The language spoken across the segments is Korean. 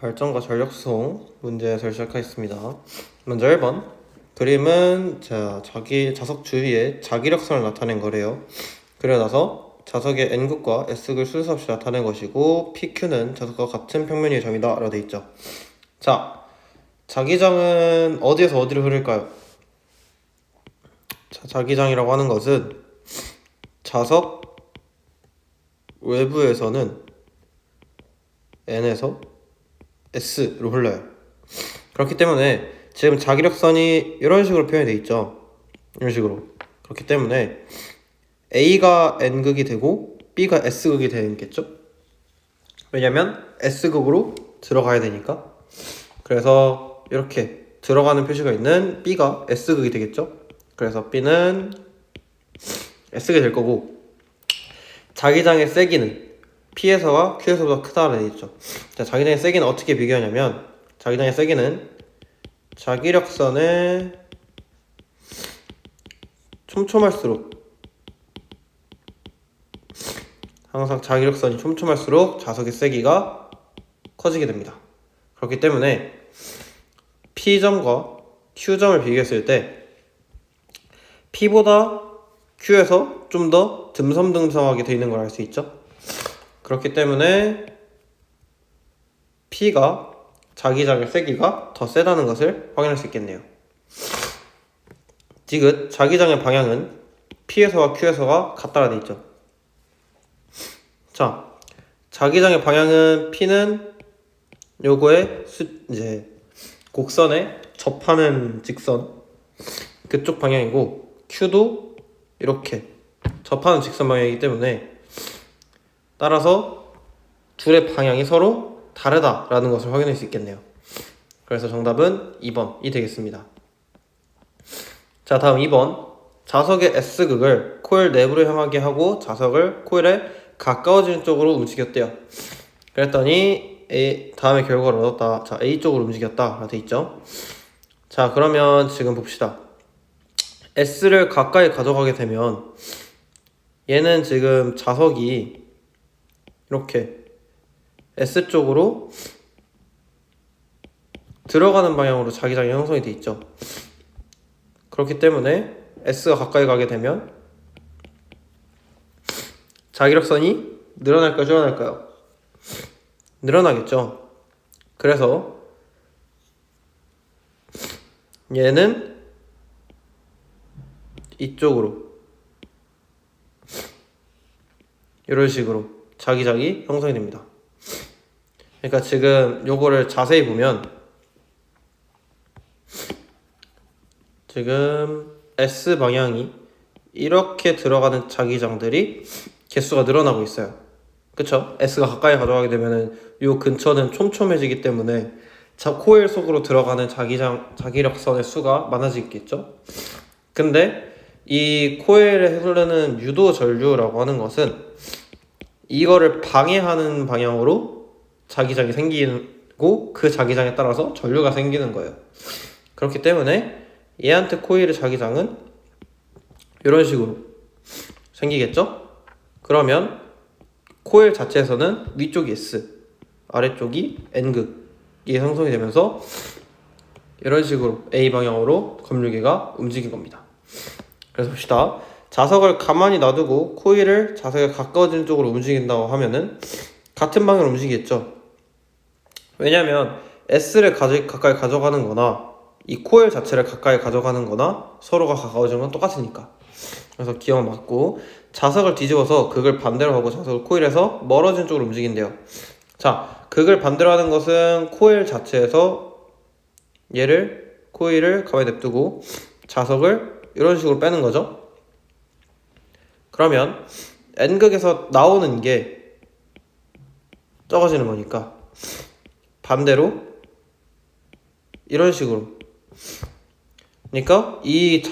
발전과 전력 수송 문제에서 시작하겠습니다. 먼저 1번 그림은 자석 주위에 자기력선을 나타낸 거래요. 그리고 나서 자석의 N극과 S극을 순서 없이 나타낸 것이고 PQ는 자석과 같은 평면 위의 점이다 라고 돼 있죠. 자, 자기장은 어디에서 어디로 흐를까요? 자, 자기장이라고 하는 것은 자석 외부에서는 N에서 S로 흘러요. 그렇기 때문에 지금 자기력선이 이런 식으로 표현이 돼 있죠. 이런 식으로. 그렇기 때문에 A가 N극이 되고 B가 S극이 되겠죠. 왜냐면 S극으로 들어가야 되니까. 그래서 이렇게 들어가는 표시가 있는 B가 S극이 되겠죠. 그래서 B는 S극이 될 거고, 자기장의 세기는 P에서와 Q에서보다 크다라고 되어 있죠. 자, 자기장의 세기는 어떻게 비교하냐면, 자기장의 세기는 자기력선의 촘촘할수록, 항상 자기력선이 촘촘할수록 자석의 세기가 커지게 됩니다. 그렇기 때문에 P점과 Q점을 비교했을 때 P보다 Q에서 좀 더 듬성듬성하게 되어 있는 걸 알 수 있죠. 그렇기 때문에 P가 자기장의 세기가 더 세다는 것을 확인할 수 있겠네요. 디귿 자기장의 방향은 P에서와 Q에서가 같다라 되어 있죠. 자, 자기장의 방향은 P는 요거의 이제 곡선에 접하는 직선 그쪽 방향이고, Q도 이렇게 접하는 직선 방향이기 때문에 따라서 둘의 방향이 서로 다르다라는 것을 확인할 수 있겠네요. 그래서 정답은 2번이 되겠습니다. 자, 다음 2번 자석의 S극을 코일 내부로 향하게 하고 자석을 코일에 가까워지는 쪽으로 움직였대요. 그랬더니 다음에 결과를 얻었다. 자, A 쪽으로 움직였다 라고 돼 있죠. 자, 그러면 지금 봅시다. S를 가까이 가져가게 되면 얘는 지금 자석이 이렇게 S 쪽으로 들어가는 방향으로 자기장이 형성이 돼 있죠. 그렇기 때문에 S가 가까이 가게 되면 자기력선이 늘어날까요, 줄어날까요? 늘어나겠죠. 그래서 얘는 이쪽으로 이런 식으로 자기장이 형성이 됩니다. 그러니까 지금 요거를 자세히 보면 지금 S 방향이 이렇게 들어가는 자기장들이 개수가 늘어나고 있어요. 그쵸? S가 가까이 가져가게 되면은 요 근처는 촘촘해지기 때문에 코일 속으로 들어가는 자기력선의 수가 많아지겠죠? 근데 이 코일에 흐르는 유도 전류라고 하는 것은 이거를 방해하는 방향으로 자기장이 생기고 그 자기장에 따라서 전류가 생기는 거예요. 그렇기 때문에 얘한테 코일의 자기장은 이런 식으로 생기겠죠? 그러면 코일 자체에서는 위쪽이 S, 아래쪽이 N극이 형성이 되면서 이런 식으로 A 방향으로 검류계가 움직인 겁니다. 그래서 봅시다. 자석을 가만히 놔두고 코일을 자석에 가까워지는 쪽으로 움직인다고 하면은 같은 방향으로 움직이겠죠. 왜냐면 S를 가까이 가져가는 거나 이 코일 자체를 가까이 가져가는 거나 서로가 가까워지는 건 똑같으니까. 그래서 기억 맞고, 자석을 뒤집어서 극을 반대로 하고 자석을 코일에서 멀어진 쪽으로 움직인대요. 자, 극을 반대로 하는 것은 코일 자체에서 코일을 가만히 냅두고 자석을 이런 식으로 빼는 거죠. 그러면 N극에서 나오는 게 적어지는 거니까 반대로 이런 식으로, 그러니까 이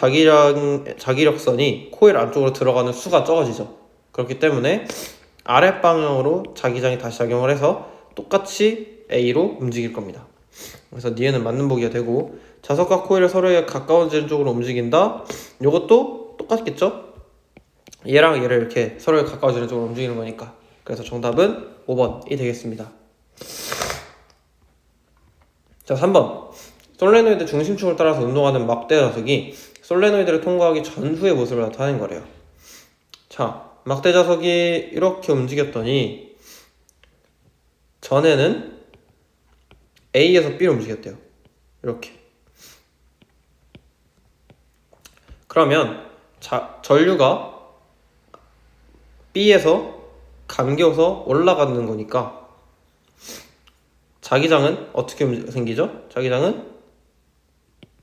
자기력선이 코일 안쪽으로 들어가는 수가 적어지죠. 그렇기 때문에 아랫방향으로 자기장이 다시 작용을 해서 똑같이 A로 움직일 겁니다. 그래서 니에는 맞는 보기가 되고, 자석과 코일을 서로에 가까워지는 쪽으로 움직인다. 이것도 똑같겠죠? 얘랑 얘를 이렇게 서로에 가까워지는 쪽으로 움직이는 거니까. 그래서 정답은 5번이 되겠습니다. 자, 3번. 솔레노이드 중심축을 따라서 운동하는 막대 자석이 솔레노이드를 통과하기 전후의 모습을 나타내는 거래요. 자, 막대 자석이 이렇게 움직였더니 전에는 A에서 B로 움직였대요. 이렇게. 그러면 전류가 B에서 감겨서 올라가는 거니까 자기장은 어떻게 생기죠? 자기장은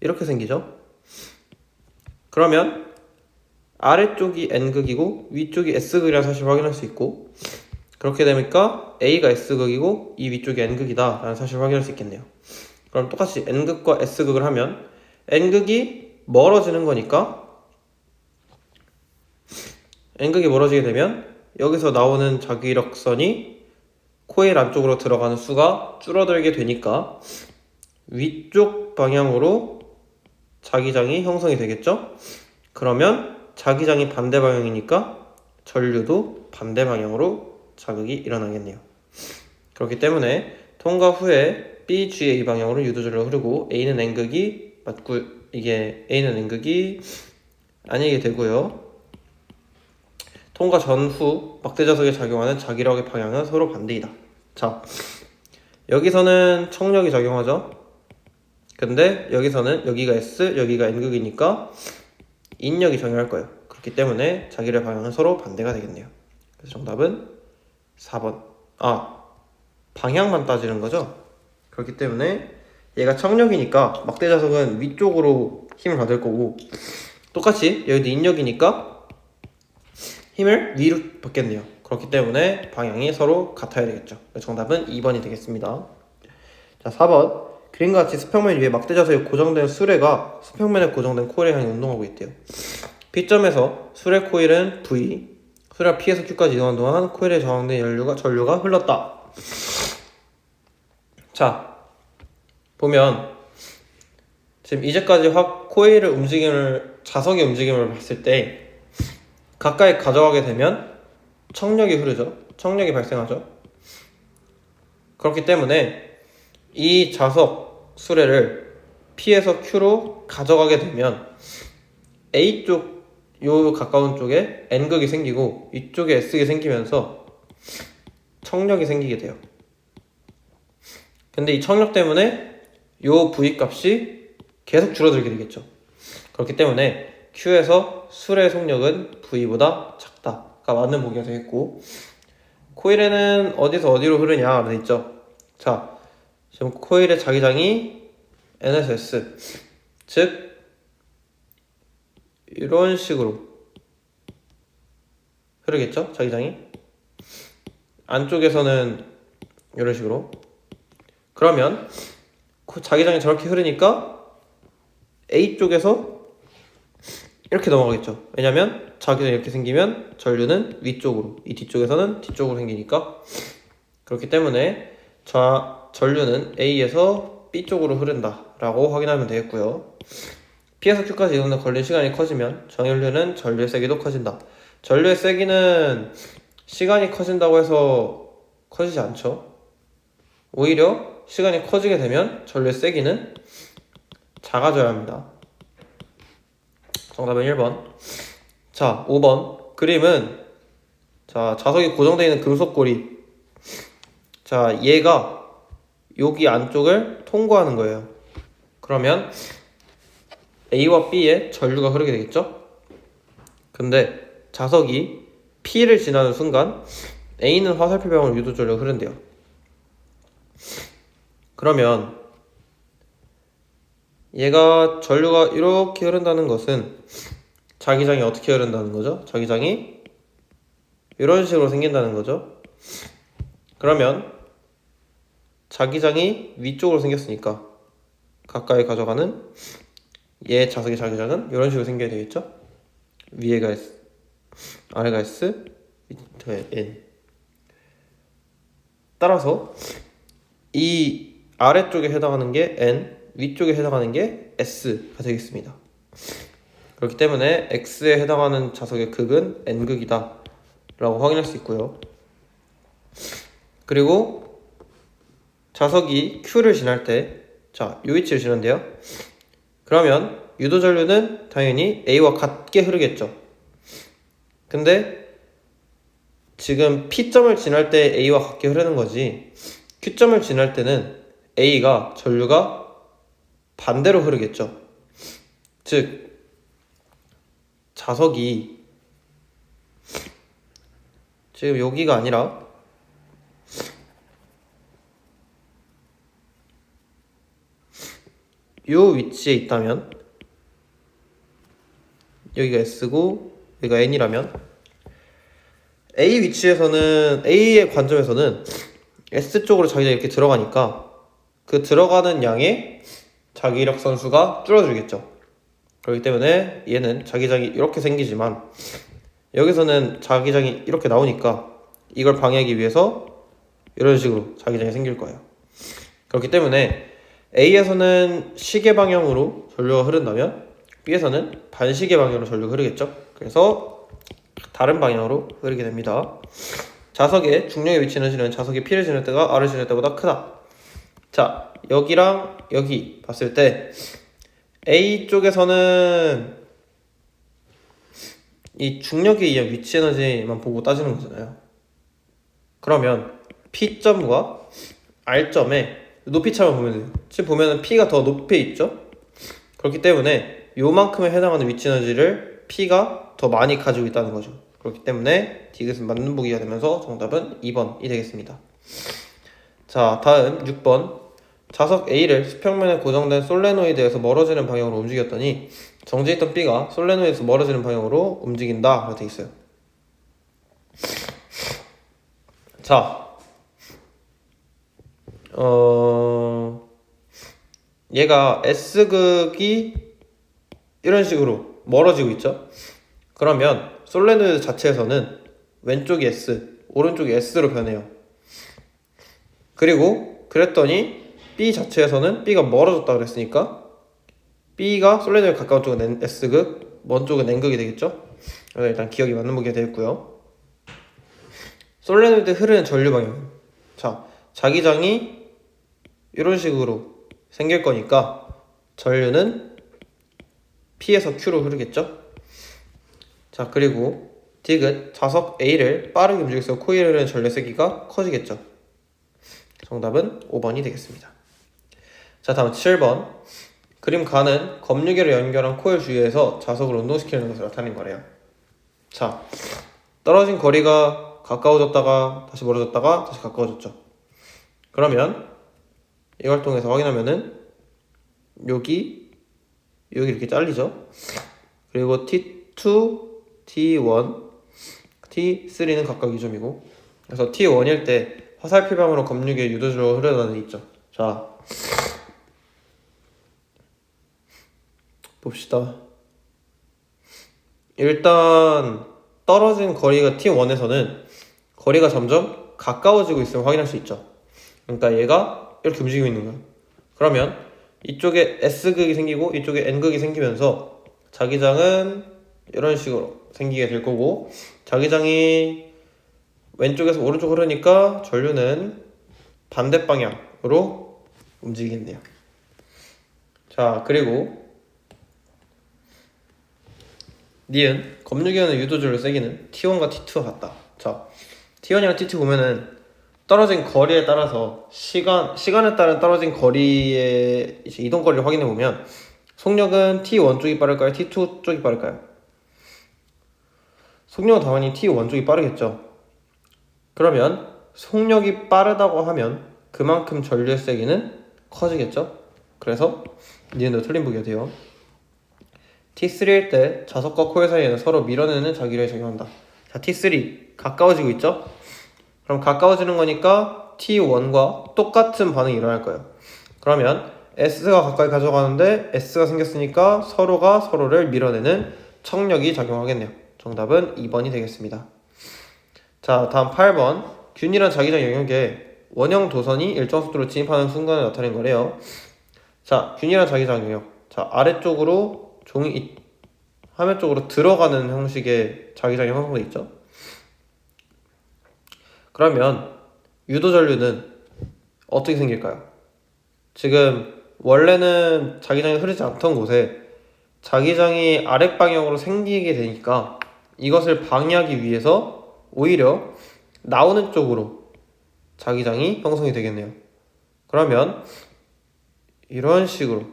이렇게 생기죠. 그러면 아래쪽이 N극이고 위쪽이 S극이라는 사실을 확인할 수 있고, 그렇게 되니까 A가 S극이고 이 위쪽이 N극이다 라는 사실을 확인할 수 있겠네요. 그럼 똑같이 N극과 S극을 하면 N극이 멀어지는 거니까 N극이 멀어지게 되면 여기서 나오는 자기력선이 코일 안쪽으로 들어가는 수가 줄어들게 되니까 위쪽 방향으로 자기장이 형성이 되겠죠? 그러면 자기장이 반대 방향이니까 전류도 반대 방향으로 자극이 일어나겠네요. 그렇기 때문에 통과 후에 BGA 방향으로 유도전류가 흐르고 A는 N극이 맞고, 이게 A는 N극이 아니게 되고요. 통과 전후 막대 자석에 작용하는 자기력의 방향은 서로 반대이다. 자, 여기서는 청력이 작용하죠. 근데 여기서는 여기가 S, 여기가 N극이니까 인력이 작용할 거예요. 그렇기 때문에 자기력의 방향은 서로 반대가 되겠네요. 그래서 정답은 4번. 방향만 따지는 거죠. 그렇기 때문에 얘가 청력이니까 막대 자석은 위쪽으로 힘을 받을 거고, 똑같이 여기도 인력이니까 힘을 위로 받겠네요. 그렇기 때문에 방향이 서로 같아야 되겠죠. 정답은 2번이 되겠습니다. 자, 4번. 그림과 같이 수평면 위에 막대 자석에 고정된 수레가 수평면에 고정된 코일에 향해 운동하고 있대요. P점에서 수레 코일은 V, 수레가 P에서 Q까지 이동하는 동안 코일에 저항된 전류가 흘렀다. 자, 보면 지금 이제까지 코일의 자석의 움직임을 봤을 때 가까이 가져가게 되면 청력이 흐르죠. 청력이 발생하죠. 그렇기 때문에 이 자석 수레를 P에서 Q로 가져가게 되면 A쪽 요 가까운 쪽에 N극이 생기고 이쪽에 S극이 생기면서 청력이 생기게 돼요. 근데 이 청력 때문에 요 V 값이 계속 줄어들게 되겠죠. 그렇기 때문에 Q에서 수레의 속력은 V보다 작다가 맞는 보기가 되겠고, 코일에는 어디서 어디로 흐르냐 되어 있죠. 자, 지금 코일의 자기장이 N에서 S, 즉 이런 식으로 흐르겠죠. 자기장이 안쪽에서는 이런 식으로. 그러면 자기장이 저렇게 흐르니까 A쪽에서 이렇게 넘어가겠죠. 왜냐면 자기장이 이렇게 생기면 전류는 위쪽으로, 이 뒤쪽에서는 뒤쪽으로 생기니까. 그렇기 때문에 전류는 A에서 B쪽으로 흐른다 라고 확인하면 되겠고요. P에서 Q까지 이동에 걸린 시간이 커지면 정연료는 전류의 세기도 커진다. 전류의 세기는 시간이 커진다고 해서 커지지 않죠. 오히려 시간이 커지게 되면 전류의 세기는 작아져야 합니다. 정답은 1번. 자, 5번. 그림은 자석이 고정되어 있는 금속고리. 자, 얘가 여기 안쪽을 통과하는 거예요. 그러면 A와 B에 전류가 흐르게 되겠죠? 근데 자석이 P를 지나는 순간 A는 화살표 방향으로 유도 전류가 흐른대요. 그러면 얘가 전류가 이렇게 흐른다는 것은 자기장이 어떻게 흐른다는 거죠? 자기장이 이런 식으로 생긴다는 거죠. 그러면 자기장이 위쪽으로 생겼으니까 가까이 가져가는 얘 자석의 자기장은 이런 식으로 생겨야 되겠죠? 위에가 S, 아래가 S, 밑에 N. 따라서 이 아래쪽에 해당하는 게 N, 위쪽에 해당하는 게 S가 되겠습니다. 그렇기 때문에 X에 해당하는 자석의 극은 N극이다 라고 확인할 수 있고요. 그리고 자석이 Q를 지날 때 자, 이 위치를 지는데요. 그러면 유도 전류는 당연히 A와 같게 흐르겠죠. 근데 지금 P점을 지날 때 A와 같게 흐르는 거지, Q점을 지날 때는 A가 전류가 반대로 흐르겠죠. 즉 자석이 지금 여기가 아니라 이 위치에 있다면, 여기가 S고 여기가 N이라면, A 위치에서는, A의 관점에서는 S 쪽으로 자기장이 이렇게 들어가니까 그 들어가는 양의 자기력 선수가 줄어들겠죠. 그렇기 때문에 얘는 자기장이 이렇게 생기지만 여기서는 자기장이 이렇게 나오니까 이걸 방해하기 위해서 이런 식으로 자기장이 생길 거예요. 그렇기 때문에 A에서는 시계 방향으로 전류가 흐른다면 B에서는 반시계 방향으로 전류가 흐르겠죠. 그래서 다른 방향으로 흐르게 됩니다. 자석의 중력의 위치 에너지는 자석이 P를 지날 때가 R을 지날 때보다 크다. 자, 여기랑 여기 봤을 때 A 쪽에서는 이 중력에 의한 위치 에너지만 보고 따지는 거잖아요. 그러면 P점과 R점의 높이 차만 보면 돼요. 지금 보면은 P가 더 높이 있죠? 그렇기 때문에 요만큼에 해당하는 위치 에너지를 P가 더 많이 가지고 있다는 거죠. 그렇기 때문에 디귿은 맞는 보기가 되면서 정답은 2번이 되겠습니다. 자, 다음 6번. 자석 A를 수평면에 고정된 솔레노이드에서 멀어지는 방향으로 움직였더니 정지했던 B가 솔레노이드에서 멀어지는 방향으로 움직인다 라고 되어 있어요. 자, 얘가 S극이 이런 식으로 멀어지고 있죠. 그러면 솔레노이드 자체에서는 왼쪽이 S, 오른쪽이 S로 변해요. 그리고 그랬더니 B 자체에서는 B가 멀어졌다 그랬으니까 B가 솔레노이드 가까운 쪽은 S극, 먼 쪽은 N극이 되겠죠. 그래서 일단 기억이 맞는 보기가 되겠고요. 솔레노이드 흐르는 전류 방향. 자, 자기장이 이런 식으로 생길 거니까 전류는 P에서 Q로 흐르겠죠. 자, 그리고 디귿 자석 A를 빠르게 움직여서 코일에 흐르는 전류의 세기가 커지겠죠. 정답은 5번이 되겠습니다. 자, 다음 7번. 그림 가는 검유계를 연결한 코일 주위에서 자석을 운동시키는 것을 나타낸 거래요. 자, 떨어진 거리가 가까워졌다가 다시 멀어졌다가 다시 가까워졌죠. 그러면 이걸 통해서 확인하면은 여기 이렇게 잘리죠. 그리고 T2, T1, T3는 각각 2점이고, 그래서 T1일 때 화살표방으로 검유계 유도주로 흐르는 데 있죠. 자, 봅시다. 일단 떨어진 거리가 T1에서는 거리가 점점 가까워지고 있음을 확인할 수 있죠. 그러니까 얘가 이렇게 움직이고 있는 거예요. 그러면 이쪽에 S극이 생기고 이쪽에 N극이 생기면서 자기장은 이런 식으로 생기게 될 거고, 자기장이 왼쪽에서 오른쪽 흐르니까 전류는 반대 방향으로 움직이겠네요. 자, 그리고 니은 검유계는 유도전류 세기는 T1과 T2와 같다. 자, T1이랑 T2 보면은 떨어진 거리에 따라서 시간에 따른 떨어진 거리의 이동 거리를 확인해 보면 속력은 T1 쪽이 빠를까요? T2 쪽이 빠를까요? 속력은 당연히 T1 쪽이 빠르겠죠. 그러면 속력이 빠르다고 하면 그만큼 전류의 세기는 커지겠죠. 그래서 니은도 틀린 보기가 돼요. T3일 때 자석과 코일 사이에는 서로 밀어내는 자기력이 작용한다. 자, T3 가까워지고 있죠? 그럼 가까워지는 거니까 T1과 똑같은 반응이 일어날 거예요. 그러면 S가 가까이 가져가는데 S가 생겼으니까 서로가 서로를 밀어내는 척력이 작용하겠네요. 정답은 2번이 되겠습니다. 자, 다음 8번. 균일한 자기장 영역에 원형 도선이 일정 속도로 진입하는 순간을 나타낸 거래요. 자, 균일한 자기장 영역. 자, 아래쪽으로 종이 화면 쪽으로 들어가는 형식의 자기장이 형성되어 있죠. 그러면 유도 전류는 어떻게 생길까요? 지금 원래는 자기장이 흐르지 않던 곳에 자기장이 아랫 방향으로 생기게 되니까 이것을 방해하기 위해서 오히려 나오는 쪽으로 자기장이 형성이 되겠네요. 그러면 이런 식으로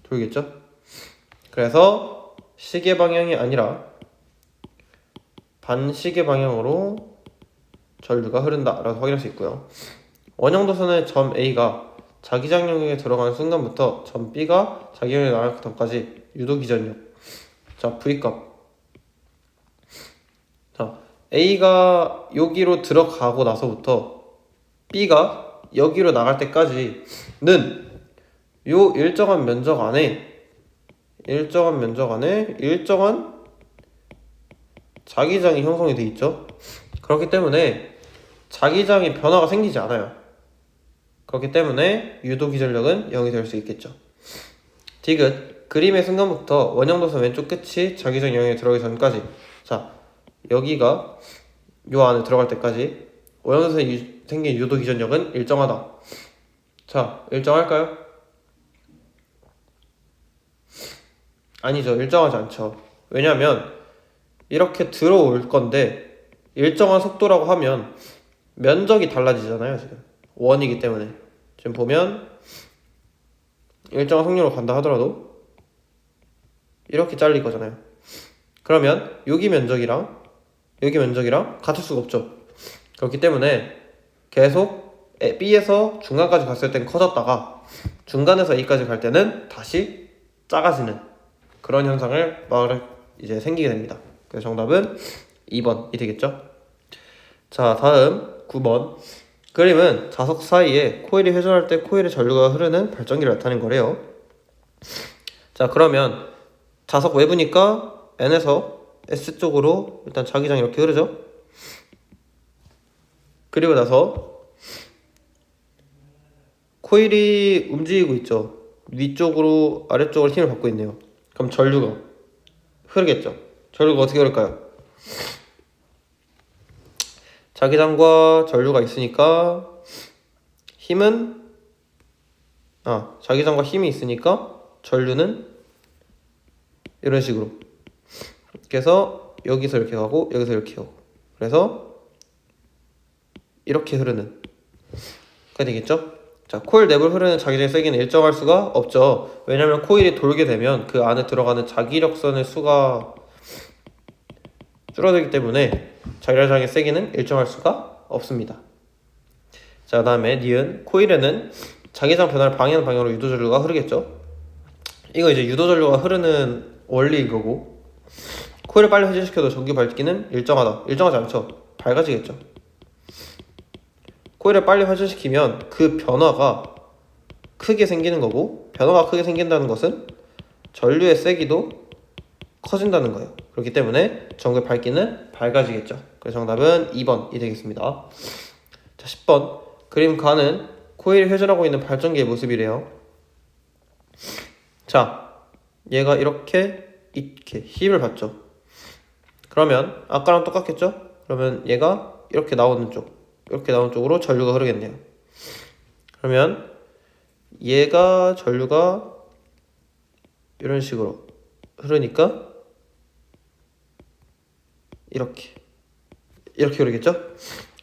돌겠죠? 그래서 시계 방향이 아니라 반시계 방향으로 전류가 흐른다라고 확인할 수 있고요. 원형도선의 점 A가 자기장 영역에 들어가는 순간부터 점 B가 자기장에 나갈 때까지 유도기전력, 자 V값, 자 A가 여기로 들어가고 나서부터 B가 여기로 나갈 때까지는 요 일정한 면적 안에 일정한 자기장이 형성이 돼 있죠. 그렇기 때문에 자기장이 변화가 생기지 않아요. 그렇기 때문에 유도기전력은 0이 될 수 있겠죠. 디귿, 그림의 순간부터 원형도선 왼쪽 끝이 자기장 영역에 들어가기 전까지, 자 여기가 요 안에 들어갈 때까지 원형도선에 생긴 유도기전력은 일정하다. 자 일정할까요? 아니죠. 일정하지 않죠. 왜냐면 이렇게 들어올 건데 일정한 속도라고 하면 면적이 달라지잖아요. 지금 원이기 때문에 지금 보면 일정한 속력으로 간다 하더라도 이렇게 잘릴 거잖아요. 그러면 여기 면적이랑 같을 수가 없죠. 그렇기 때문에 계속 B에서 중간까지 갔을 땐 커졌다가 중간에서 A까지 갈 때는 다시 작아지는 그런 현상을 이제 생기게 됩니다. 그래서 정답은 2번이 되겠죠. 자 다음 9번, 그림은 자석 사이에 코일이 회전할 때 코일의 전류가 흐르는 발전기를 나타낸 거래요. 자 그러면 자석 외부니까 N에서 S 쪽으로 일단 자기장이 이렇게 흐르죠. 그리고 나서 코일이 움직이고 있죠. 위쪽으로 아래쪽으로 힘을 받고 있네요. 그럼 전류가 흐르겠죠. 전류가 어떻게 흐를까요? 자기장과 전류가 있으니까 자기장과 힘이 있으니까 전류는 이런 식으로 그래서 여기서 이렇게 가고 여기서 이렇게 가고 그래서 이렇게 흐르는 가 되겠죠. 자 코일 내부를 흐르는 자기장의 세기는 일정할 수가 없죠. 왜냐면 코일이 돌게 되면 그 안에 들어가는 자기력선의 수가 줄어들기 때문에 자기장의 세기는 일정할 수가 없습니다. 자 다음에 니은, 코일에는 자기장 변화를 방해하는 방향으로 유도전류가 흐르겠죠. 이거 이제 유도전류가 흐르는 원리인 거고, 코일을 빨리 회전시켜도 전기 밝기는 일정하다. 일정하지 않죠. 밝아지겠죠. 코일을 빨리 회전시키면 그 변화가 크게 생기는 거고, 변화가 크게 생긴다는 것은 전류의 세기도 커진다는 거예요. 그렇기 때문에 전구의 밝기는 밝아지겠죠. 그래서 정답은 2번이 되겠습니다. 자 10번, 그림 가는 코일이 회전하고 있는 발전기의 모습이래요. 자 얘가 이렇게 힘을 받죠. 그러면 아까랑 똑같겠죠? 그러면 얘가 이렇게 나오는 쪽으로 전류가 흐르겠네요. 그러면 얘가 전류가 이런 식으로 흐르니까 이렇게 흐르겠죠?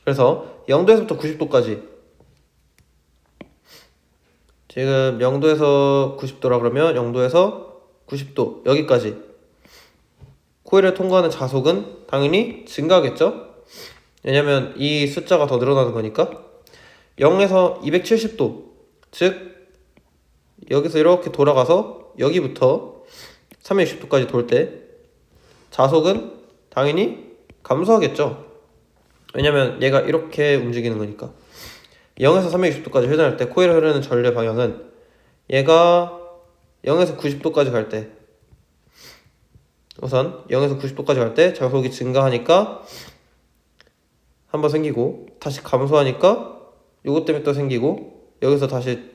그래서 0도에서부터 90도까지, 지금 0도에서 90도라 그러면 0도에서 90도 여기까지 코일을 통과하는 자속은 당연히 증가하겠죠? 왜냐면 이 숫자가 더 늘어나는 거니까. 0에서 270도, 즉 여기서 이렇게 돌아가서 여기부터 360도까지 돌 때 자속은 당연히 감소하겠죠. 왜냐면 얘가 이렇게 움직이는 거니까. 0에서 360도까지 회전할 때 코일을 흐르는 전류의 방향은 얘가 0에서 90도까지 갈 때, 우선 0에서 90도까지 갈 때 자속이 증가하니까 한번 생기고, 다시 감소하니까 요것 때문에 또 생기고, 여기서 다시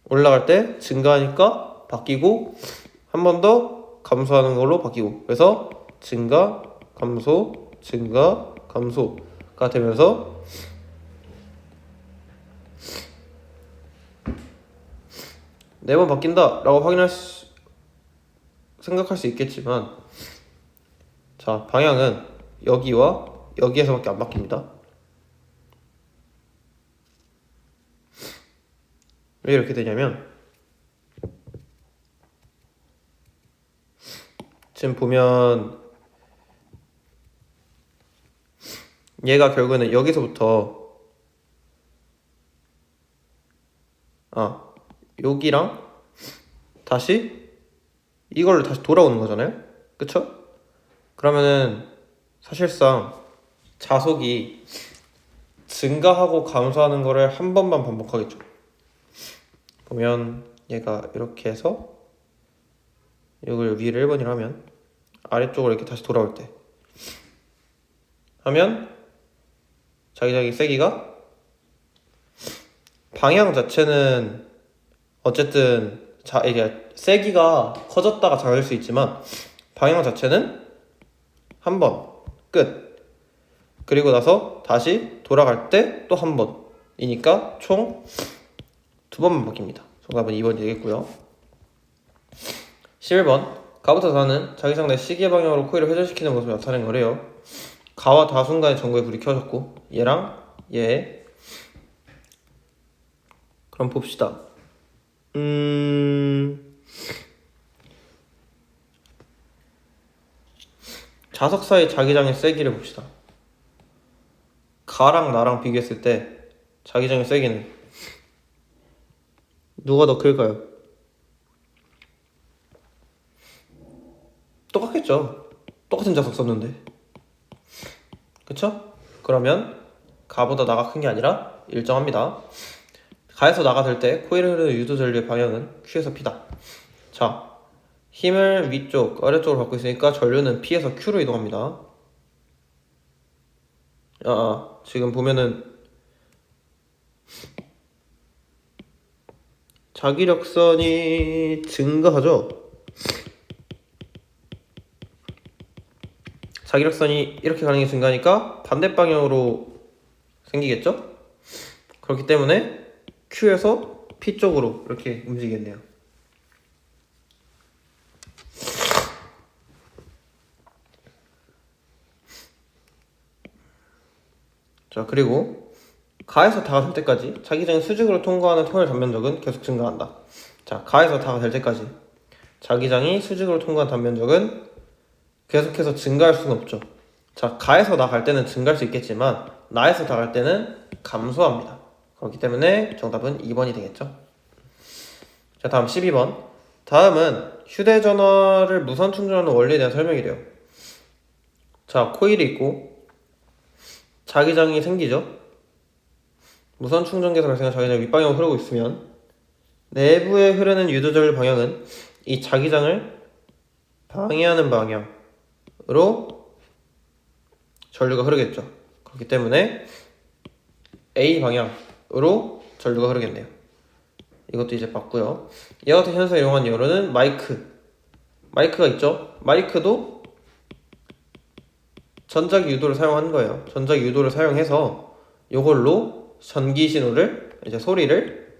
올라갈 때 증가하니까 바뀌고, 한 번 더 감소하는 걸로 바뀌고, 그래서 증가, 감소, 증가, 감소가 되면서 4번 바뀐다 라고 생각할 수 있겠지만, 자, 방향은 여기와 여기에서밖에 안 바뀝니다. 왜 이렇게 되냐면, 지금 보면 얘가 결국에는 여기서부터 여기랑 다시 이걸로 다시 돌아오는 거잖아요. 그쵸? 그러면은 사실상 자속이 증가하고 감소하는 거를 한 번만 반복하겠죠. 보면 얘가 이렇게 해서 이걸 위를 1번이라 하면 아래쪽으로 이렇게 다시 돌아올 때 하면 자기장의 세기가 방향 자체는 어쨌든 이게 세기가 커졌다가 작을 수 있지만 방향 자체는 한 번 끝. 그리고 나서 다시 돌아갈 때 또 한 번이니까 총 2번만 바뀝니다. 정답은 2번이 되겠고요. 11번 가부터 다는 자기장 내 시계 방향으로 코일을 회전시키는 모습을 나타낸 거래요. 가와 다 순간에 전구에 불이 켜졌고 얘랑 얘. 그럼 봅시다. 자석사의 자기장의 세기를 봅시다. 가랑 나랑 비교했을 때 자기장의 세기는 누가 더 클까요? 똑같겠죠. 똑같은 자석 썼는데. 그쵸? 그러면 가보다 나가 큰 게 아니라 일정합니다. 가에서 나가 될 때 코일을 흐르는 유도 전류의 방향은 Q에서 P다. 자, 힘을 위쪽, 아래쪽으로 받고 있으니까 전류는 P에서 Q로 이동합니다. 지금 보면은 자기력선이 증가하죠. 자기력선이 이렇게 가는 게 증가하니까 반대 방향으로 생기겠죠? 그렇기 때문에 Q에서 P 쪽으로 이렇게 움직이겠네요. 자, 그리고 가에서 다가 될 때까지 자기장이 수직으로 통과하는 토열 단면적은 계속 증가한다. 자, 가에서 다가 될 때까지 자기장이 수직으로 통과한 단면적은 계속해서 증가할 수는 없죠. 자, 가에서 나 갈 때는 증가할 수 있겠지만 나에서 다 갈 때는 감소합니다. 그렇기 때문에 정답은 2번이 되겠죠. 자, 다음 12번. 다음은 휴대전화를 무선 충전하는 원리에 대한 설명이래요. 자, 코일이 있고 자기장이 생기죠. 무선 충전기에서 발생한 자기장이 윗방향으로 흐르고 있으면 내부에 흐르는 유도전류 방향은 이 자기장을 방해하는 방향으로 전류가 흐르겠죠. 그렇기 때문에 A 방향으로 전류가 흐르겠네요. 이것도 이제 봤고요. 이와 같은 현상을 이용한 예로는 마이크가 있죠. 마이크도 전자기 유도를 사용한 거예요. 전자기 유도를 사용해서 이걸로 전기 신호를, 이제 소리를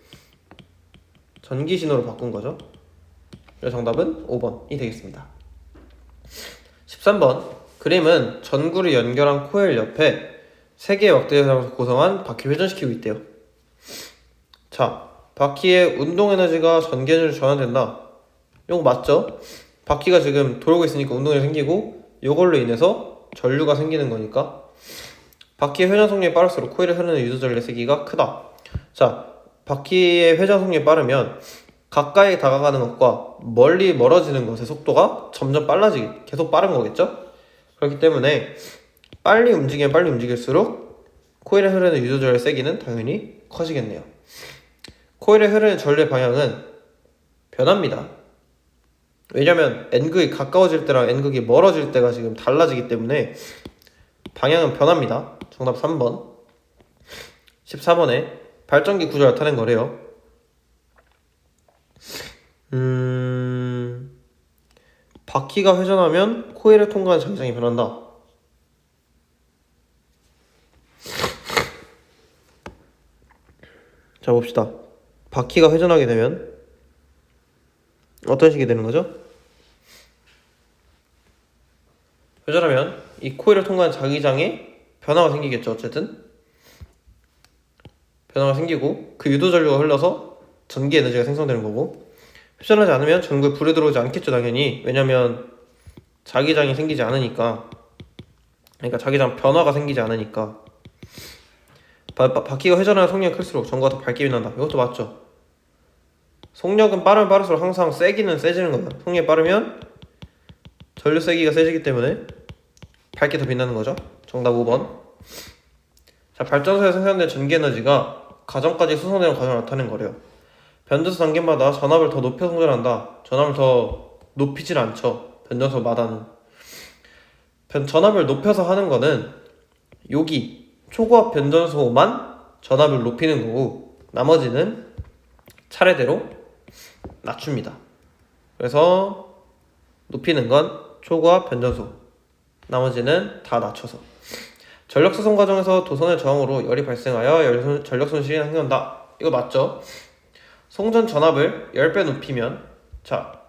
전기 신호로 바꾼 거죠. 그래서 정답은 5번이 되겠습니다. 13번. 그림은 전구를 연결한 코일 옆에 3개의 막대사로 구성한 바퀴를 회전시키고 있대요. 자, 바퀴의 운동 에너지가 전기 에너지로 전환된다. 이거 맞죠? 바퀴가 지금 돌고 있으니까 운동이 생기고 이걸로 인해서 전류가 생기는 거니까 바퀴의 회전 속력이 빠를수록 코일에 흐르는 유도 전류의 세기가 크다. 자, 바퀴의 회전 속력이 빠르면 가까이 다가가는 것과 멀리 멀어지는 것의 속도가 점점 계속 빠른 거겠죠? 그렇기 때문에 빨리 움직이면 빨리 움직일수록 코일에 흐르는 유도 전류의 세기는 당연히 커지겠네요. 코일에 흐르는 전류의 방향은 변합니다. 왜냐면 N극이 가까워질 때랑 N극이 멀어질 때가 지금 달라지기 때문에 방향은 변합니다. 정답 3번. 14번에 발전기 구조를 나타낸 거래요. 바퀴가 회전하면 코일을 통과하는 자기장이 변한다. 자, 봅시다. 바퀴가 회전하게 되면 어떤 식이 되는 거죠? 표절하면 이 코일을 통과한 자기장에 변화가 생기겠죠. 어쨌든 변화가 생기고 그 유도 전류가 흘러서 전기 에너지가 생성되는 거고, 표절하지 않으면 전구에 불이 들어오지 않겠죠. 당연히. 왜냐면 자기장이 생기지 않으니까. 그러니까 자기장 변화가 생기지 않으니까. 바퀴가 회전하는 속력이 클수록 전구가 더 밝게 빛난다. 이것도 맞죠. 속력은 빠르면 빠를수록 항상 세기는 세지는 거예요. 속력이 빠르면 전류 세기가 세지기 때문에 밝게 더 빛나는 거죠. 정답 5번. 자, 발전소에 생산된 전기 에너지가 가정까지 수송되는 과정을 나타내는 거래요. 변전소 단계마다 전압을 더 높여 송전한다. 전압을 더 높이진 않죠. 변전소마다는. 전압을 높여서 하는 거는 여기 초고압 변전소만 전압을 높이는 거고, 나머지는 차례대로 낮춥니다. 그래서 높이는 건 초고압 변전소, 나머지는 다 낮춰서. 전력 수송 과정에서 도선의 저항으로 열이 발생하여 전력 손실이 생긴다. 이거 맞죠? 송전 전압을 10배 높이면, 자,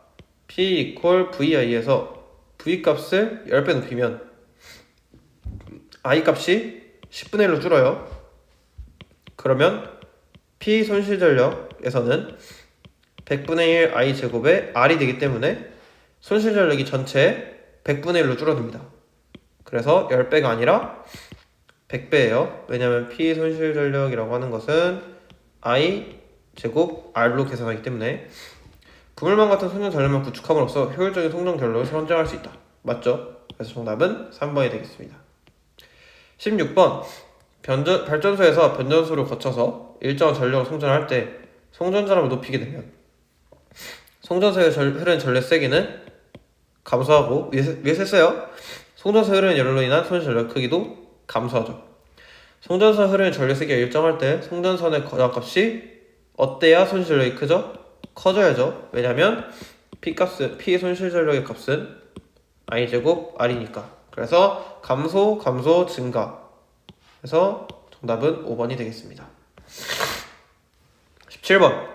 P VI에서 V 값을 10배 높이면 I 값이 10분의 1로 줄어요. 그러면 P 손실 전력에서는 100분의 1 I 제곱의 R이 되기 때문에 손실 전력이 전체 100분의 1로 줄어듭니다. 그래서 10배가 아니라 100배예요. 왜냐면 P 손실 전력이라고 하는 것은 I 제곱 R로 계산하기 때문에. 그물망 같은 송전 전력만 구축함으로써 효율적인 송전 결론을 선정할 수 있다. 맞죠? 그래서 정답은 3번이 되겠습니다. 16번. 발전소에서 변전소를 거쳐서 일정한 전력을 송전할 때 송전 전압을 높이게 되면 송전소에 흐르는 전력 세기는 감소하고, 위에서 했어요. 송전소에 흐르는 열로 인한 손실 전력 크기도 감소하죠. 송전선에 흐르는 전력 세기가 일정할 때 송전선의 거량값이 어때야 손실 전력이 크죠? 커져야죠. 왜냐면 P 손실 전력의 값은 I 제곱 R이니까. 그래서 감소, 증가. 그래서 정답은 5번이 되겠습니다. 17번.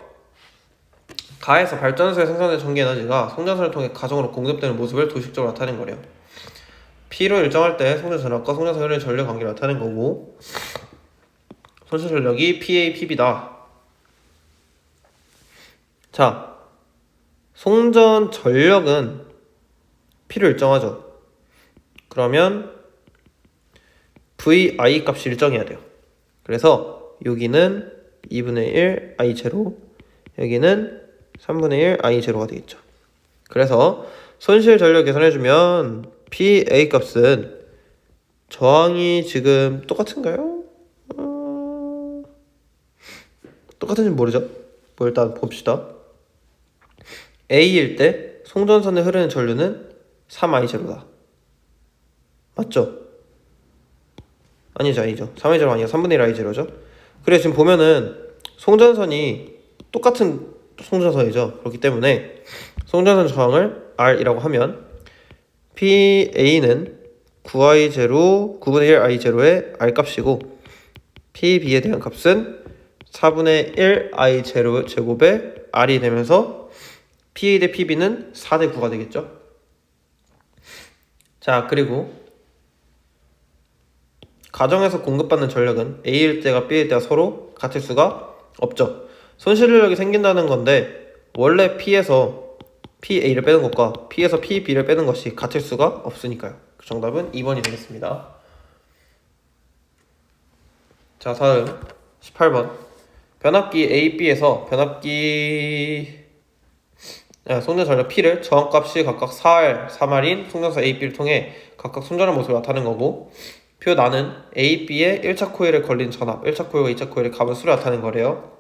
가에서 발전소에 생산된 전기 에너지가 송전선을 통해 가정으로 공급되는 모습을 도식적으로 나타낸 거래요. P로 일정할 때 송전 전압과 송전선에 흐르는 전력 관계를 나타낸 거고, 손실 전력이 PA, PB다. 자, 송전 전력은 P로 일정하죠. 그러면 VI 값이 일정해야 돼요. 그래서 여기는 2분의 1 I 제로, 여기는 3분의 1 I 제로가 되겠죠. 그래서 손실 전력 계산해주면 PA 값은 저항이 지금 똑같은가요? 똑같은지 모르죠? 뭐 일단 봅시다. A일 때 송전선에 흐르는 전류는 3I 제로다. 맞죠? 아니죠. 3I 제로 아니야. 3분의 1 I 제로죠. 그래, 지금 보면은 송전선이 똑같은 송전선이죠. 그렇기 때문에 송전선 저항을 R이라고 하면 PA는 9I 제로 9분의 1 I 제로의 R 값이고, PB에 대한 값은 4분의 1 I 제로 제곱의 R이 되면서 PA 대 PB는 4대 9가 되겠죠. 자, 그리고 가정에서 공급받는 전력은 A일 때가 B일 때가 서로 같을 수가 없죠. 손실 전력이 생긴다는 건데 원래 P에서 PA를 빼는 것과 P에서 PB를 빼는 것이 같을 수가 없으니까요. 그 정답은 2번이 되겠습니다. 자, 다음 18번. 변압기 A, B에서 송전 전력 P를 저항값이 각각 4R, 3R인 송전소 A, B를 통해 각각 손전하는 모습을 나타내는 거고, 표 나는 A, B의 1차 코일에 걸린 전압, 1차 코일과 2차 코일의 가분수를 나타내는 거래요.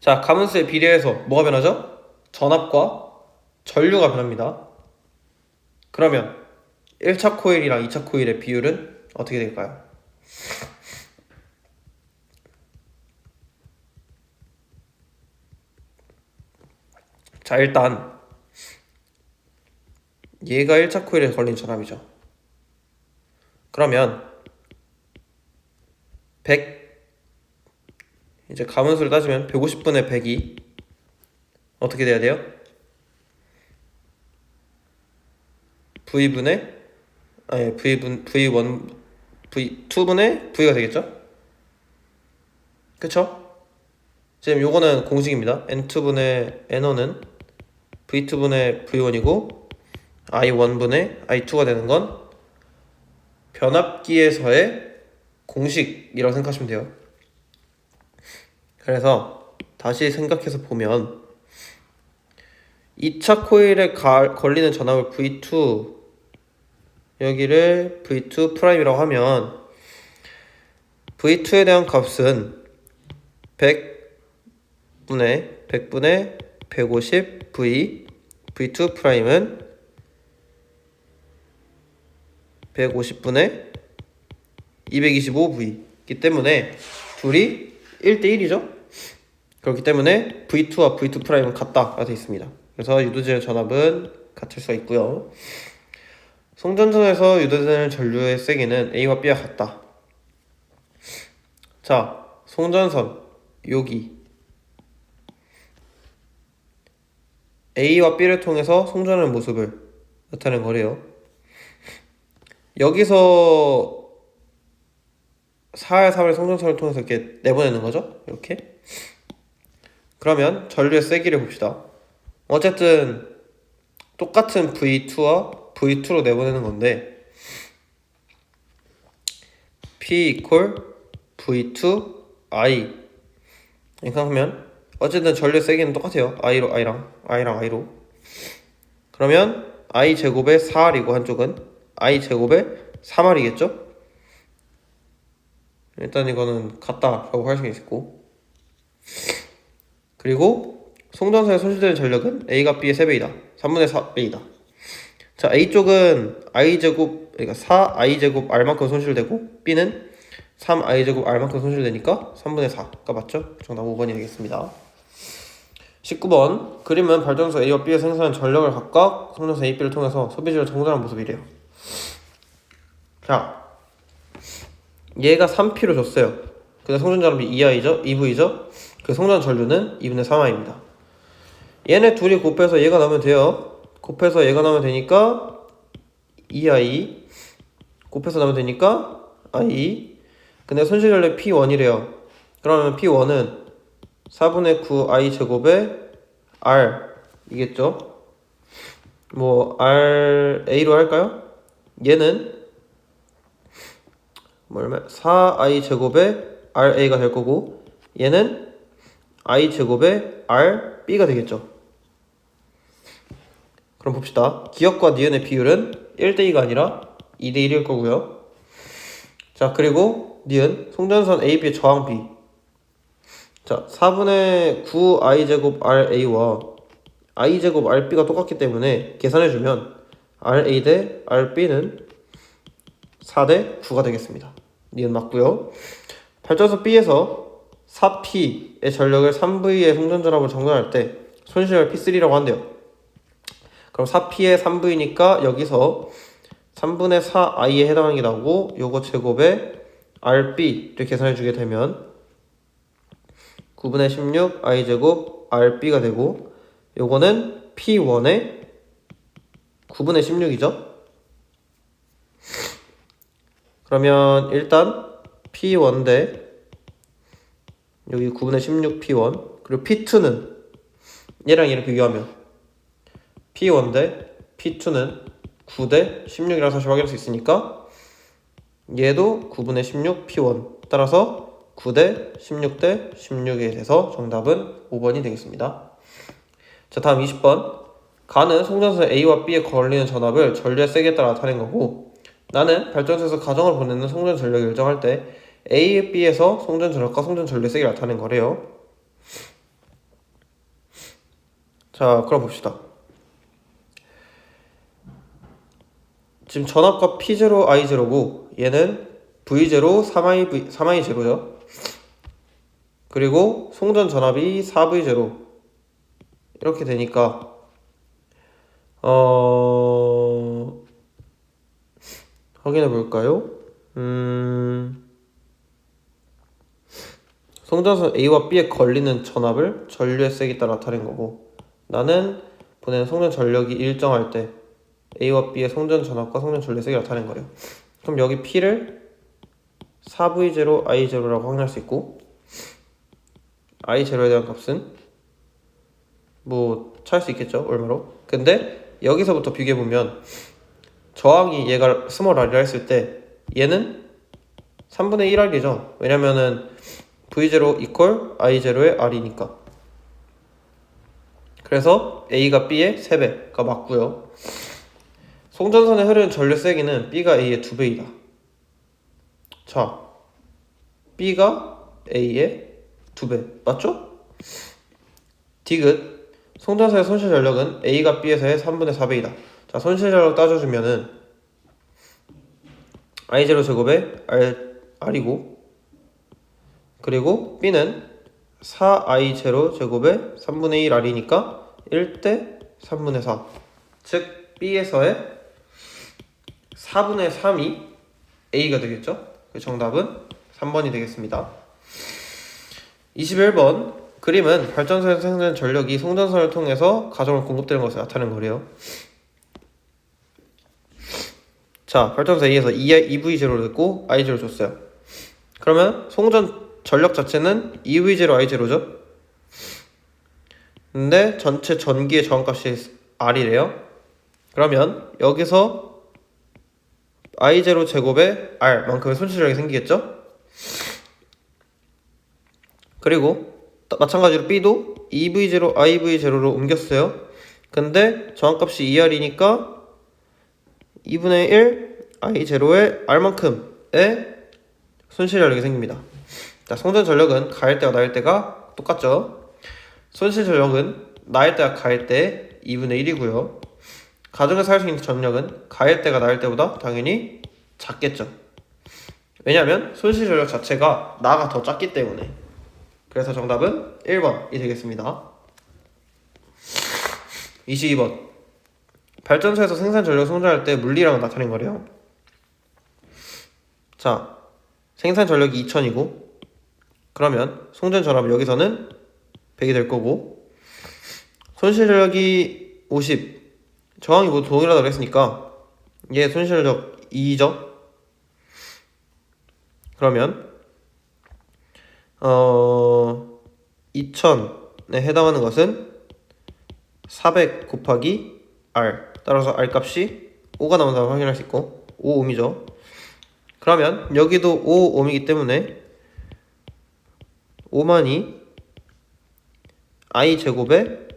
자, 가분수에 비례해서 뭐가 변하죠? 전압과 전류가 변합니다. 그러면 1차 코일이랑 2차 코일의 비율은 어떻게 될까요? 자, 일단 얘가 1차 코일에 걸린 전압이죠. 그러면 100, 이제 가분수를 따지면 150분의 100이 어떻게 돼야 돼요? V분의 V1 V2분의 V가 되겠죠? 그쵸? 지금 요거는 공식입니다. N2분의 N1은 V2분의 V1이고 I1분의 I2가 되는 건 변압기에서의 공식이라고 생각하시면 돼요. 그래서 다시 생각해서 보면 2차 코일에 걸리는 전압을 V2, 여기를 V2 프라임이라고 하면 V2에 대한 값은 100분의 150 V, V2 프라임은 150분의 225V이기 때문에 둘이 1대1이죠. 그렇기 때문에 V2와 V2 프라임은 같다가 되어 있습니다. 그래서 유도제의 전압은 같을 수가 있고요. 송전선에서 유도되는 전류의 세기는 A와 B와 같다. 자, 송전선 여기 A와 B를 통해서 송전하는 모습을 나타내는 거래요. 여기서 4의 송전선을 통해서 이렇게 내보내는 거죠. 이렇게. 그러면 전류의 세기를 봅시다. 어쨌든 똑같은 V2와 V2로 내보내는 건데 P equal V2 I 이렇게 하면 어쨌든 전류의 세기는 똑같아요. I랑 I로. 그러면 I 제곱의 4R이고 한쪽은 I 제곱의 3R이겠죠? 일단 이거는 같다라고 할 수 있고, 그리고 송전선에 손실되는 전력은 A가 B의 3배이다. 3분의 4배이다. 자, A쪽은 I제곱, 그러니까 4I제곱 R만큼 손실되고 B는 3I제곱 R만큼 손실되니까 3분의 4가 맞죠? 정답 5번이 되겠습니다. 19번 그림은 발전소 A와 B에 생산한 전력을 각각 송전선 A, B를 통해서 소비지를 정전하는 모습이래요. 자, 얘가 3P로 줬어요. 근데 송전전압이 2I죠? 2V죠? 그 송전 전류는 2분의 3I입니다. 얘네 둘이 곱해서 얘가 나오면 돼요. 곱해서 얘가 나오면 되니까 2I 곱해서 나오면 되니까 I. 근데 손실 전력 P1이래요. 그러면 P1은 4분의 9I 제곱에 R 이겠죠? 뭐 R A로 할까요? 얘는 뭐냐면 4I 제곱에 RA가 될 거고 얘는 I 제곱에 RB가 되겠죠. 그럼 봅시다. 기역과 니은의 비율은 1대2가 아니라 2대1일 거고요. 자, 그리고 니은 송전선 AB의 저항 B. 자, 4분의 9I 제곱 RA와 I 제곱 RB가 똑같기 때문에 계산해주면 RA 대 RB는 4대 9가 되겠습니다. 니은 맞고요. 발전소 B에서 4P의 전력을 3V의 송전전압으로 정전할 때 손실을 P3라고 한대요. 그럼 4P의 3V니까 여기서 3분의 4I에 해당하는 게 나오고 요거 제곱에 RB를 계산해주게 되면 9분의 16 I제곱 RB가 되고 요거는 P1의 9분의 16이죠. 그러면 일단 P1 대 여기 9분의 16 P1 그리고 P2는 얘랑 얘를 비교하면 P1 대 P2는 9 대 16이라는 사실 확인할 수 있으니까 얘도 9분의 16 P1 따라서 9 대 16 대 16에 대해서 정답은 5번이 되겠습니다. 자, 다음 20번 가는 송전선 A와 B에 걸리는 전압을 전류의 세기에 따라 나타낸 거고 나는 발전소에서 가정을 보내는 송전 전력을 일정할 때 A, B에서 송전 전력과 송전 전류의 세기를 나타낸 거래요. 자, 그럼 봅시다. 지금 전압과 P0, I0고 얘는 V0, 3I0죠. 그리고 송전 전압이 4V0 이렇게 되니까 확인해 볼까요? 송전선 A와 B에 걸리는 전압을 전류의 세기에 따라 나타낸 거고 나는 보내는 송전 전력이 일정할 때 A와 B의 송전 전압과 송전 전류색이 나타낸 거래요. 그럼 여기 P를 4V0, I0라고 확인할 수 있고 I0에 대한 값은 뭐 찾을 수 있겠죠, 얼마로. 근데 여기서부터 비교해보면 저항이 얘가 스몰 r이라 했을 때 얘는 3분의 1R이죠. 왜냐면은 V0 이퀄 I0의 R이니까. 그래서 A가 B의 3배가 맞고요. 송전선에 흐르는 전류 세기는 B가 A의 2배이다. 자, B가 A의 2배 맞죠? 디귿 송전선의 손실 전력은 A가 B에서의 3분의 4배이다. 자, 손실 전력 따져주면은 I0 제곱에 R이고 그리고 B는 4I0 제곱에 3분의 1R이니까 1대 3분의 4. 즉 B에서의 4분의 3이 A가 되겠죠? 그 정답은 3번이 되겠습니다. 21번 그림은 발전소에서 생산된 전력이 송전선을 통해서 가정을 공급되는 것을 나타내는 거래요. 자, 발전소 A에서 EV0를 냈고 I0를 줬어요. 그러면 송전 전력 자체는 EV0 I0죠. 근데 전체 전기의 저항값이 R이래요. 그러면 여기서 I0 제곱에 R만큼의 손실량이 생기겠죠? 그리고 마찬가지로 B도 EV0 IV0로 옮겼어요. 근데 저항값이 2R이니까 2분의 1 I0의 R만큼의 손실량이 생깁니다. 자, 송전 전력은 가할 때와 나일 때가 똑같죠? 손실 전력은 나일 때와 가할 때 2분의 1이고요. 가정에서 할 수 있는 전력은 가할 때가 나일 때보다 당연히 작겠죠. 왜냐하면 손실 전력 자체가 나가 더 작기 때문에. 그래서 정답은 1번이 되겠습니다. 22번 발전소에서 생산 전력 송전할 때 물리량을 나타낸 거래요. 자, 생산 전력이 2000이고 그러면 송전 전압은 여기서는 100이 될 거고 손실 전력이 50 저항이 모두 동일하다고 했으니까 얘 손실 전력 2죠. 그러면 2000에 해당하는 것은 400 곱하기 R 따라서 R 값이 5가 나온다고 확인할 수 있고 5ohm이죠. 그러면 여기도 5ohm이기 때문에 5만이 I 제곱에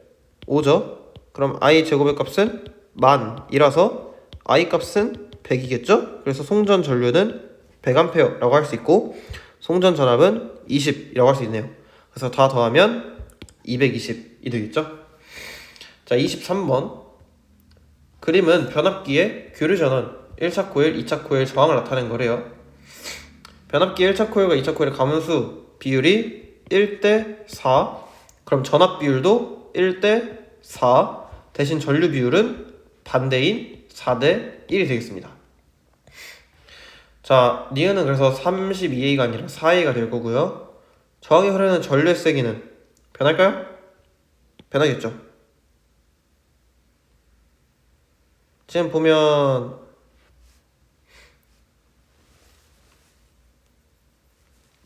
5죠. 그럼 I 제곱의 값은 만이라서 I 값은 100이겠죠. 그래서 송전 전류는 100A라고 할 수 있고 송전 전압은 20이라고 할 수 있네요. 그래서 다 더하면 220이 되겠죠. 자, 23번 그림은 변압기의 교류 전원 1차 코일, 2차 코일 저항을 나타낸 거래요. 변압기 1차 코일과 2차 코일의 가문수 비율이 1대4 그럼 전압 비율도 1대4 대신 전류 비율은 반대인 4대1이 되겠습니다. 자, 니은은 그래서 32A가 아니라 4A가 될 거고요. 저항이 흐르는 전류의 세기는 변할까요? 변하겠죠. 지금 보면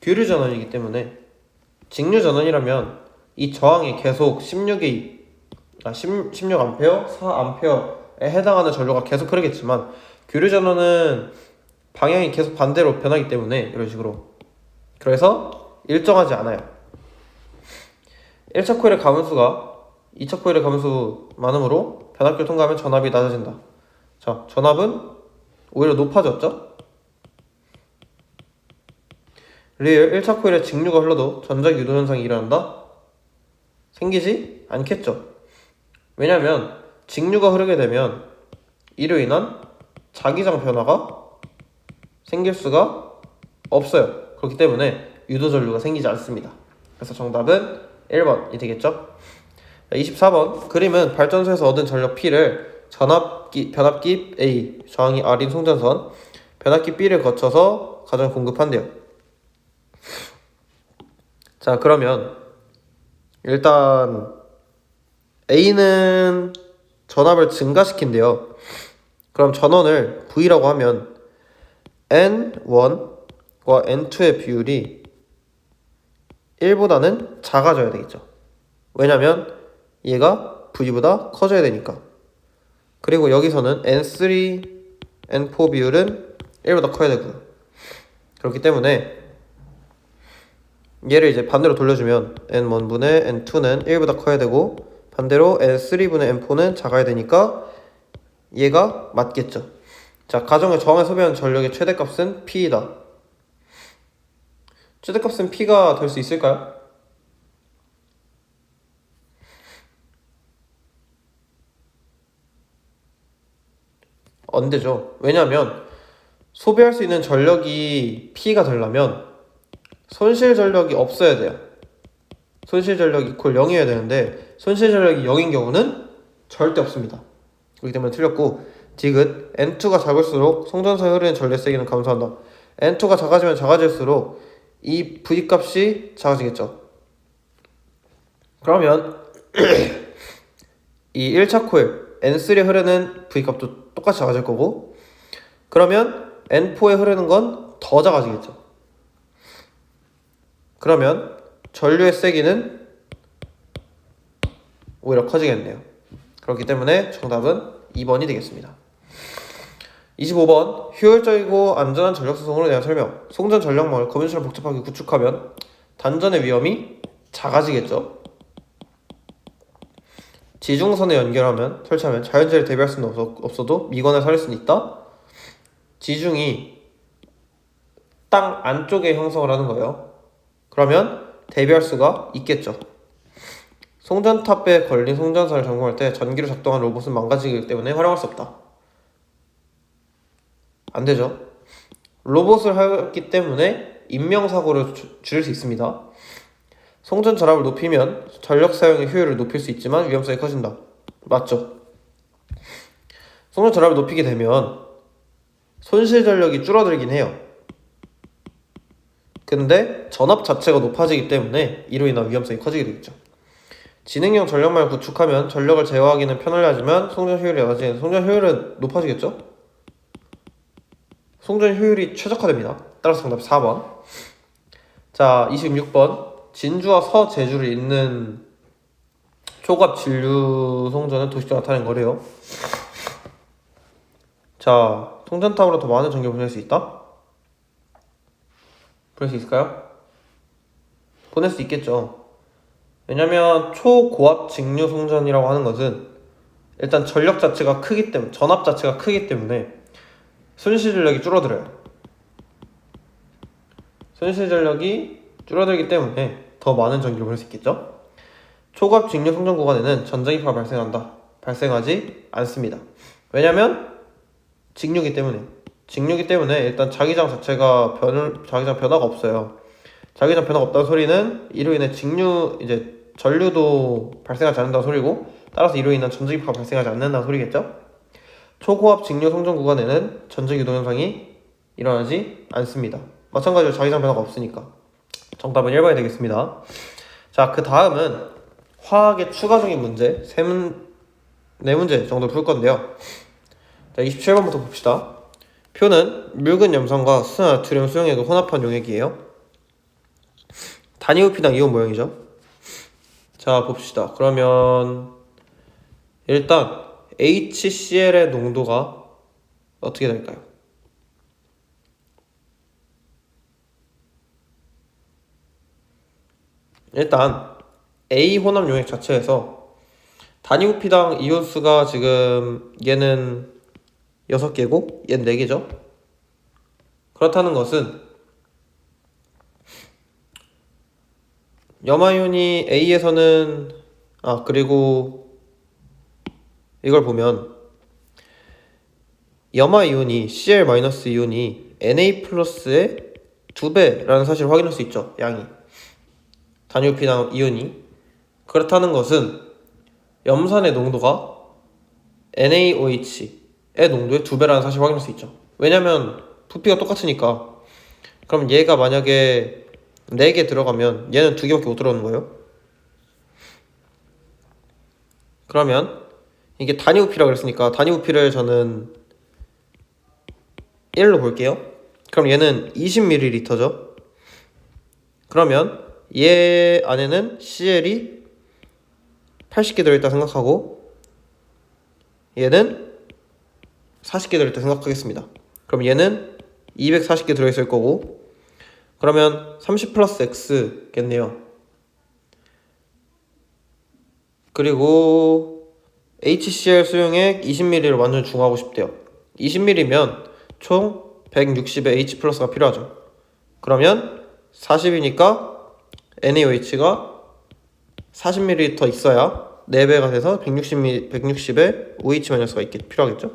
교류 전원이기 때문에 직류 전원이라면 이 저항이 계속 16A 16A, 4A에 해당하는 전류가 계속 흐르겠지만 교류 전원은 방향이 계속 반대로 변하기 때문에 이런 식으로 그래서 일정하지 않아요. 1차 코일의 가문수가 2차 코일의 가문수 많음으로 변압기를 통과하면 전압이 낮아진다. 자, 전압은 오히려 높아졌죠? 리얼 1차 코일에 직류가 흘러도 전자기 유도 현상이 일어난다? 생기지 않겠죠. 왜냐면 직류가 흐르게 되면 이로 인한 자기장 변화가 생길 수가 없어요. 그렇기 때문에 유도 전류가 생기지 않습니다. 그래서 정답은 1번이 되겠죠. 24번 그림은 발전소에서 얻은 전력 P를 변압기 A, 저항이 R인 송전선, 변압기 B를 거쳐서 가정에 공급한대요. 자, 그러면 일단 A는 전압을 증가시킨대요. 그럼 전원을 V라고 하면 N1과 N2의 비율이 1보다는 작아져야 되겠죠. 왜냐면 얘가 V보다 커져야 되니까. 그리고 여기서는 N3, N4 비율은 1보다 커야 되고요. 그렇기 때문에 얘를 이제 반대로 돌려주면 N1분의 N2는 1보다 커야 되고 반대로 N3분의 N4는 작아야 되니까 얘가 맞겠죠. 자, 가정의 저항에 소비하는 전력의 최대값은 P이다. 최대값은 P가 될 수 있을까요? 안 되죠. 왜냐하면 소비할 수 있는 전력이 P가 되려면 손실 전력이 없어야 돼요. 손실 전력이 이퀄 0이어야 되는데 손실 전력이 0인 경우는 절대 없습니다. 그렇기 때문에 틀렸고, 디귿 N2가 작을수록 송전사에 흐르는 전력 세기는 감소한다. N2가 작아지면 작아질수록 이 V 값이 작아지겠죠. 그러면 이 1차 코일 N3에 흐르는 V 값도 똑같이 작아질 거고, 그러면 N4에 흐르는 건 더 작아지겠죠. 그러면 전류의 세기는 오히려 커지겠네요. 그렇기 때문에 정답은 2번이 되겠습니다. 25번 효율적이고 안전한 전력 수송으로 대한 설명. 송전 전력망을 거미줄처럼 복잡하게 구축하면 단전의 위험이 작아지겠죠. 지중선에 연결하면 설치하면 자연재해를 대비할 수는 없어도 미관을 살릴 수는 있다. 지중이 땅 안쪽에 형성을 하는 거예요. 그러면 대비할 수가 있겠죠. 송전탑에 걸린 송전선을 점검할 때 전기로 작동하는 로봇은 망가지기 때문에 활용할 수 없다. 안 되죠. 로봇을 하기 때문에 인명사고를 줄일 수 있습니다. 송전 전압을 높이면 전력 사용의 효율을 높일 수 있지만 위험성이 커진다. 맞죠? 송전 전압을 높이게 되면 손실 전력이 줄어들긴 해요. 근데 전압 자체가 높아지기 때문에 이로 인한 위험성이 커지게 되겠죠. 진행형 전력망을 구축하면 전력을 제어하기는 편하려 하지만 송전 효율이 낮아지는 송전 효율은 높아지겠죠? 송전 효율이 최적화됩니다. 따라서 정답 4번. 자, 26번. 진주와 서제주를 잇는 초갑 진류 송전은 도시적 나타낸 거래요. 자, 송전탑으로 더 많은 전기를 보낼 수 있다? 보낼 수 있을까요? 보낼 수 있겠죠. 왜냐면 초고압 직류 송전이라고 하는 것은 일단 전력 자체가 크기 때문에, 전압 자체가 크기 때문에 손실 전력이 줄어들어요. 손실 전력이 줄어들기 때문에 더 많은 전기를 보낼 수 있겠죠. 초고압 직류 송전 구간에는 전자기파가 발생하지 않습니다. 왜냐면 직류기 때문에 일단 자기장 자체가 자기장 변화가 없어요. 자기장 변화가 없다는 소리는 이로 인해 전류도 발생하지 않는다는 소리고, 따라서 이로 인한 전자기파가 발생하지 않는다는 소리겠죠. 초고압 직류 송전 구간에는 전자기동 현상이 일어나지 않습니다. 마찬가지로 자기장 변화가 없으니까. 정답은 1번이 되겠습니다. 자, 그 다음은 화학의 추가적인 문제 4문제 정도 풀 건데요. 자, 27번부터 봅시다. 표는 묽은 염산과 수산 나트륨 수용액을 혼합한 용액이에요. 단위부피당 이온 모형이죠. 자, 봅시다. 그러면 일단 HCl의 농도가 어떻게 될까요? 일단 A 혼합 용액 자체에서 단위부피당 이온수가 지금 얘는 6개고 얘는 4개죠. 그렇다는 것은 염화이온이 A에서는 그리고 이걸 보면 염화이온이 Cl-이온이 Na 플러스의 2배라는 사실을 확인할 수 있죠. 양이 단위부피당 이온이. 그렇다는 것은 염산의 농도가 NaOH의 농도의 2배라는 사실을 확인할 수 있죠. 왜냐면 부피가 똑같으니까. 그럼 얘가 만약에 4개 들어가면 얘는 2개밖에 못 들어오는 거예요. 그러면 이게 단위 부피라고 그랬으니까 단위 부피를 저는 1로 볼게요. 그럼 얘는 20ml죠. 그러면 얘 안에는 CL이 80개 들어있다 생각하고 얘는 40개 들어있다 생각하겠습니다. 그럼 얘는 240개 들어있을 거고, 그러면 30 플러스 X겠네요. 그리고 HCl 수용액 20ml를 완전 중화하고 싶대요. 20ml면 총 160의 H 플러스가 필요하죠. 그러면 40이니까 NaOH가 40ml 있어야 4배가 돼서 160의 OH-가 필요하겠죠.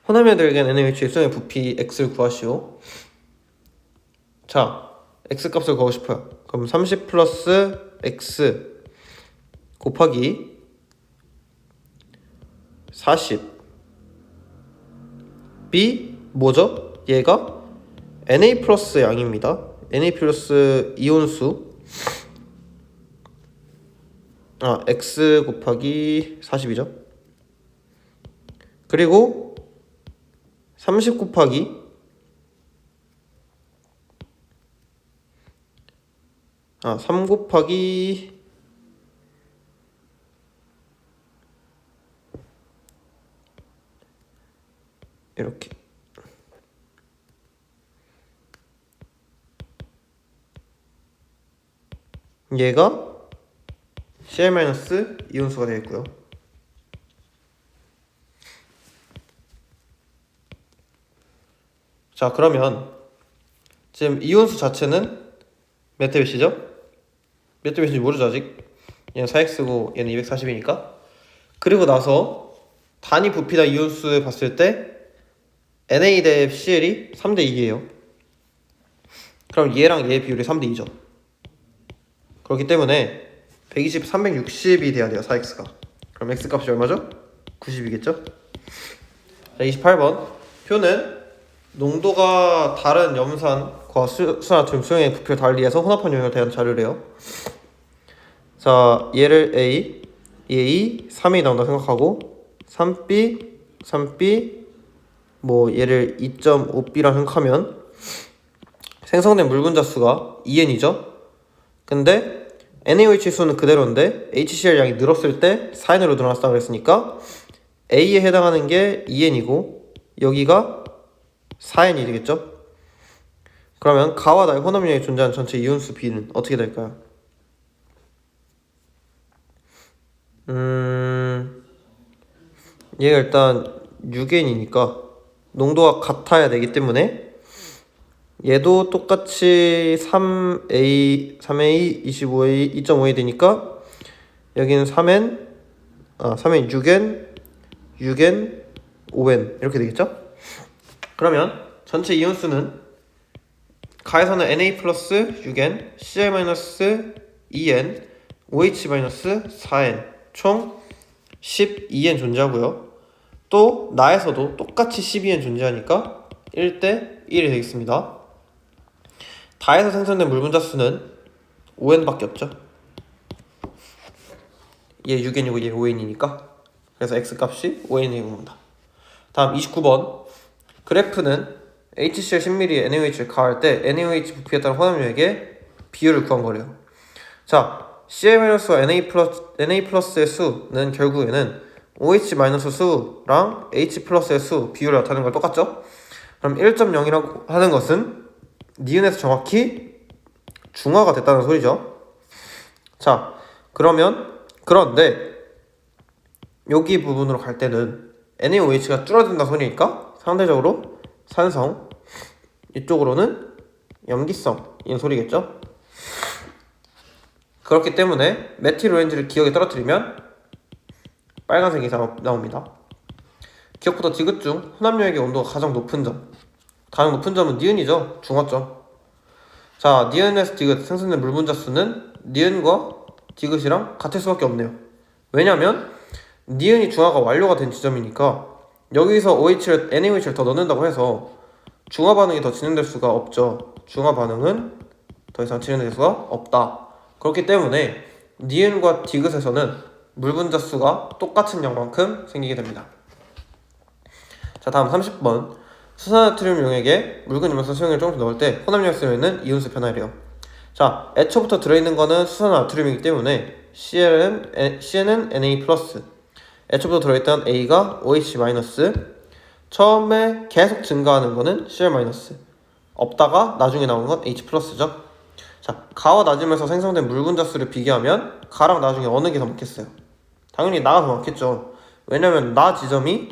혼합면들에겐 NaOH의 수용액 부피 X를 구하시오. 자, X 값을 구하고 싶어요. 그럼 30 플러스 X 곱하기 40 B 뭐죠? 얘가 Na 플러스 양입니다. Na 플러스 이온수 X 곱하기 40이죠. 그리고 30 곱하기 아, 3 곱하기 이렇게 얘가 Cl- 이온수가 되겠고요. 자, 그러면 지금 이온수 자체는 몇 대 몇이죠? 몇 대 몇인지 모르죠 아직. 얘는 4x고 얘는 240이니까. 그리고 나서 단위 부피나 이온수를 봤을 때 Na 대 Cl이 3대 2예요. 그럼 얘랑 얘의 비율이 3대 2죠. 그렇기 때문에 120, 360이 돼야 돼요, 4x가. 그럼 x 값이 얼마죠? 90이겠죠? 자, 28번 표는 농도가 다른 염산과 수나트륨 수용액 부피를 달리해서 혼합한 용액을 대한 자료래요. 자, 얘를 A, 얘 3이 나온다 생각하고 3B, 3B 뭐 얘를 2.5B라 생각하면 생성된 물 분자 수가 2N이죠. 근데 NaOH 수는 그대로인데 HCl 양이 늘었을 때 4N으로 늘어났다고 그랬으니까 A에 해당하는 게 2N이고 여기가 4N이 되겠죠. 그러면 가와 나의 혼합용액에 존재하는 전체 이온수 비는 어떻게 될까요? 얘가 일단 6N이니까 농도가 같아야 되기 때문에 얘도 똑같이 3A, 25A, 2.5A 되니까 여기는 3N, 6N, 6N, 5N 이렇게 되겠죠? 그러면 전체 이온수는 가에서는 Na 플러스 6N, Cl 2N, OH 4N 총 12N 존재하고요. 또 나에서도 똑같이 12N 존재하니까 1대 1이 되겠습니다. 다에서 생성된 물 분자 수는 5N밖에 없죠. 얘 6N이고 얘 5N이니까 그래서 X값이 5N이 됩니다. 다음 29번 그래프는 HCl 10ml에 NaOH를 가할 때 NaOH 부피에 따른 혼합용액의 비율을 구한 거래요. 자, Cl-와 Na 플러스의 수는 결국에는 OH- 수랑 H 플러스의 수 비율을 나타내는 걸 똑같죠? 그럼 1.0이라고 하는 것은 니은에서 정확히 중화가 됐다는 소리죠. 자, 그런데 여기 부분으로 갈 때는 NaOH가 줄어든다 소리니까 상대적으로 산성, 이쪽으로는 염기성인 소리겠죠. 그렇기 때문에 메틸 오렌지를 기억에 떨어뜨리면 빨간색이 나옵니다. 기억부터 디귿 중 혼합용액의 온도가 가장 높은 점은 니은이죠. 중화점. 자, 니은에서 디귿 생성된 물 분자 수는 니은과 디귿이랑 같을 수밖에 없네요. 왜냐면 니은이 중화가 완료가 된 지점이니까 여기서 NaOH를 더 넣는다고 해서 중화 반응이 더 진행될 수가 없죠. 중화 반응은 더 이상 진행될 수가 없다. 그렇기 때문에 니은과 디귿에서는 물 분자 수가 똑같은 양만큼 생기게 됩니다. 자, 다음 30번. 수산나트륨 용액에 묽은 이물소 수용액을 조금씩 넣을 때 혼합력에 쓰여있는 이온수 변화래요. 자, 애초부터 들어있는 거는 수산나트륨이기 때문에 Cn은 Na+, 애초부터 들어있던 A가 OH-, 처음에 계속 증가하는 거는 Cl-, 없다가 나중에 나오는 건 H+죠. 자, 가와 나지면서 생성된 물 분자 수를 비교하면 가랑 나중에 어느 게 더 많겠어요? 당연히 나가 더 많겠죠. 왜냐면 나 지점이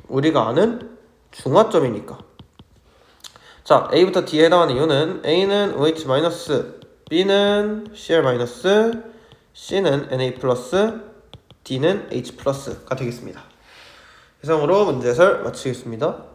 우리가 아는 중화점이니까. 자, A부터 D에 해당하는 이유는 A는 OH-, B는 Cl-, C는 Na+, D는 H+가 되겠습니다. 이상으로 문제 해설 마치겠습니다.